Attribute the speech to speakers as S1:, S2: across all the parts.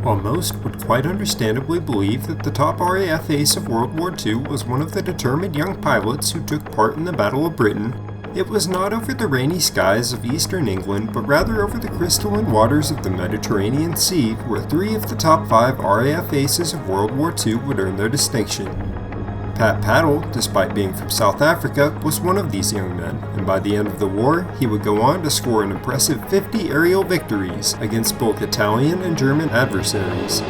S1: While most would quite understandably believe that the top RAF ace of World War II was one of the determined young pilots who took part in the Battle of Britain, it was not over the rainy skies of eastern England, but rather over the crystalline waters of the Mediterranean Sea, where 3 of the top 5 RAF aces of World War II would earn their distinction. Pat Pattle, despite being from South Africa, was one of these young men, and by the end of the war, he would go on to score an impressive 50 aerial victories against both Italian and German adversaries.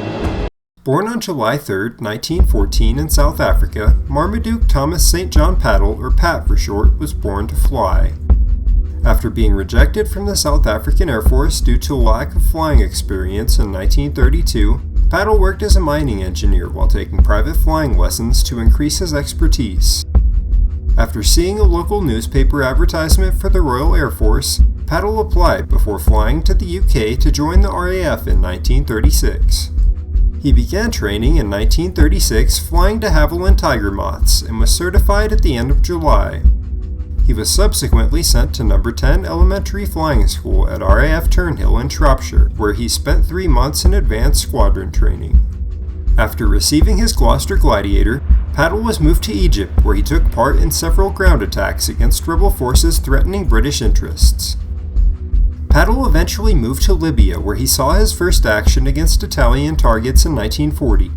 S1: Born on July 3, 1914 in South Africa, Marmaduke Thomas St. John Pattle, or Pat for short, was born to fly. After being rejected from the South African Air Force due to a lack of flying experience in 1932, Pattle worked as a mining engineer while taking private flying lessons to increase his expertise. After seeing a local newspaper advertisement for the Royal Air Force, Pattle applied before flying to the UK to join the RAF in 1936. He began training in 1936 flying de Havilland Tiger Moths and was certified at the end of July. He was subsequently sent to No. 10 Elementary Flying School at RAF Turnhill in Shropshire, where he spent 3 months in advanced squadron training. After receiving his Gloucester Gladiator, Pattle was moved to Egypt, where he took part in several ground attacks against rebel forces threatening British interests. Pattle eventually moved to Libya, where he saw his first action against Italian targets in 1940.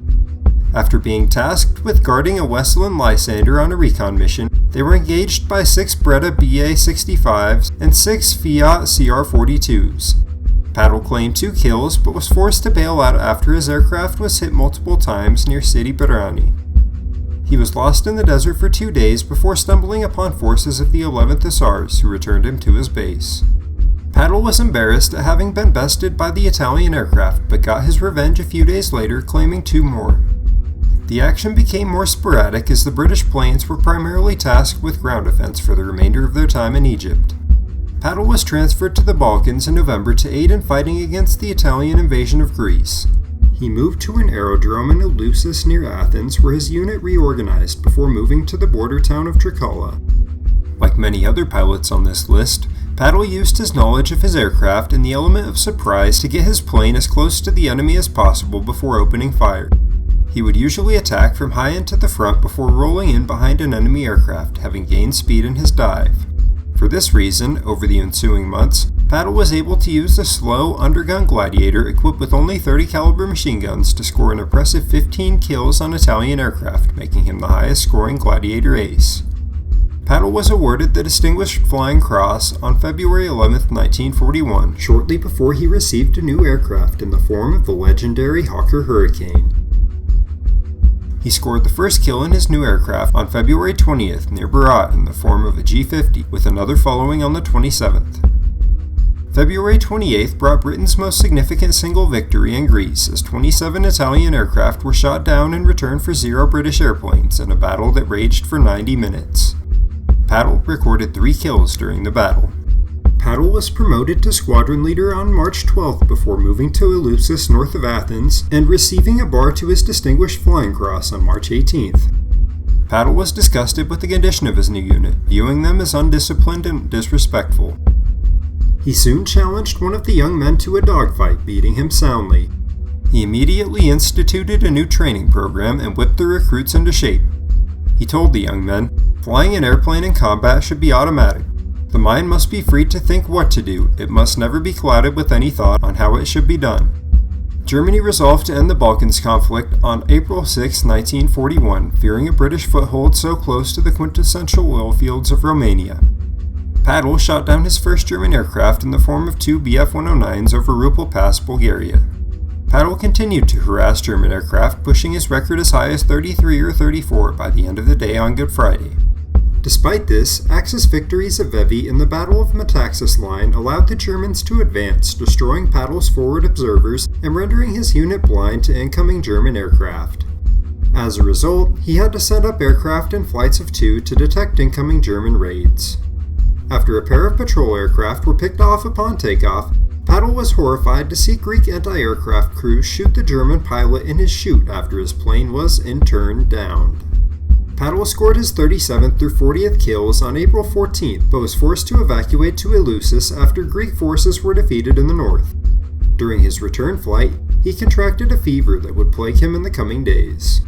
S1: After being tasked with guarding a Westland Lysander on a recon mission, they were engaged by 6 Breda BA-65s and 6 Fiat CR-42s. Pattle claimed 2 kills, but was forced to bail out after his aircraft was hit multiple times near Sidi Barrani. He was lost in the desert for 2 days before stumbling upon forces of the 11th Hussars, who returned him to his base. Pattle was embarrassed at having been bested by the Italian aircraft, but got his revenge a few days later, claiming 2 more. The action became more sporadic as the British planes were primarily tasked with ground defense for the remainder of their time in Egypt. Pattle was transferred to the Balkans in November to aid in fighting against the Italian invasion of Greece. He moved to an aerodrome in Eleusis near Athens, where his unit reorganized before moving to the border town of Trikala. Like many other pilots on this list, Pattle used his knowledge of his aircraft and the element of surprise to get his plane as close to the enemy as possible before opening fire. He would usually attack from high into the front before rolling in behind an enemy aircraft, having gained speed in his dive. For this reason, over the ensuing months, Pattle was able to use the slow undergun Gladiator equipped with only 30 caliber machine guns to score an impressive 15 kills on Italian aircraft, making him the highest scoring Gladiator ace. Pattle was awarded the Distinguished Flying Cross on February 11, 1941, shortly before he received a new aircraft in the form of the legendary Hawker Hurricane. He scored the first kill in his new aircraft on February 20th near Berat in the form of a G-50, with another following on the 27th. February 28th brought Britain's most significant single victory in Greece, as 27 Italian aircraft were shot down in return for 0 British airplanes in a battle that raged for 90 minutes. Pattle recorded 3 kills during the battle. Pattle was promoted to squadron leader on March 12th before moving to Eleusis north of Athens and receiving a bar to his Distinguished Flying Cross on March 18th. Pattle was disgusted with the condition of his new unit, viewing them as undisciplined and disrespectful. He soon challenged one of the young men to a dogfight, beating him soundly. He immediately instituted a new training program and whipped the recruits into shape. He told the young men, "Flying an airplane in combat should be automatic. The mind must be free to think what to do. It must never be clouded with any thought on how it should be done." Germany resolved to end the Balkans conflict on April 6, 1941, fearing a British foothold so close to the quintessential oil fields of Romania. Pattle shot down his first German aircraft in the form of 2 Bf-109s over Rupel Pass, Bulgaria. Pattle continued to harass German aircraft, pushing his record as high as 33 or 34 by the end of the day on Good Friday. Despite this, Axis victories at Vevi in the Battle of Metaxas Line allowed the Germans to advance, destroying Pattle's forward observers and rendering his unit blind to incoming German aircraft. As a result, he had to set up aircraft in flights of 2 to detect incoming German raids. After a pair of patrol aircraft were picked off upon takeoff, Pattle was horrified to see Greek anti-aircraft crews shoot the German pilot in his chute after his plane was, in turn, downed. Pattle scored his 37th through 40th kills on April 14th, but was forced to evacuate to Eleusis after Greek forces were defeated in the north. During his return flight, he contracted a fever that would plague him in the coming days.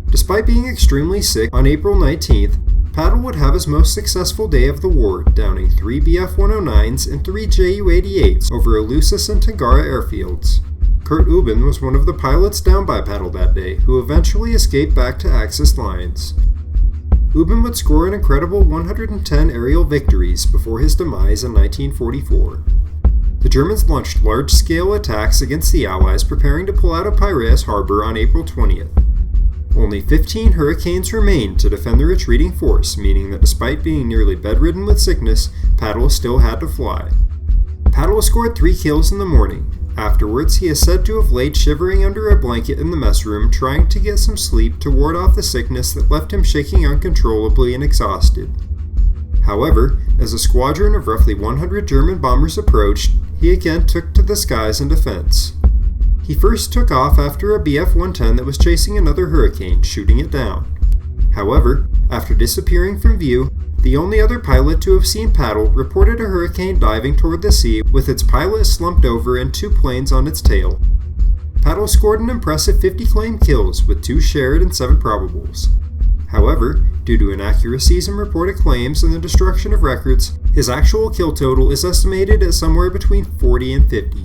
S1: Despite being extremely sick, on April 19th, Pattle would have his most successful day of the war, downing 3 Bf-109s and 3 Ju-88s over Eleusis and Tangara airfields. Kurt Ubben was one of the pilots downed by Pattle that day, who eventually escaped back to Axis lines. Ubben would score an incredible 110 aerial victories before his demise in 1944. The Germans launched large-scale attacks against the Allies, preparing to pull out of Piraeus Harbor on April 20th. Only 15 Hurricanes remained to defend the retreating force, meaning that despite being nearly bedridden with sickness, Pattle still had to fly. Pattle scored 3 kills in the morning. Afterwards, he is said to have laid shivering under a blanket in the mess room, trying to get some sleep to ward off the sickness that left him shaking uncontrollably and exhausted. However, as a squadron of roughly 100 German bombers approached, he again took to the skies in defense. He first took off after a Bf-110 that was chasing another Hurricane, shooting it down. However, after disappearing from view, the only other pilot to have seen Pattle reported a Hurricane diving toward the sea with its pilot slumped over and 2 planes on its tail. Pattle scored an impressive 50 claimed kills with 2 shared and 7 probables. However, due to inaccuracies in reported claims and the destruction of records, his actual kill total is estimated at somewhere between 40 and 50.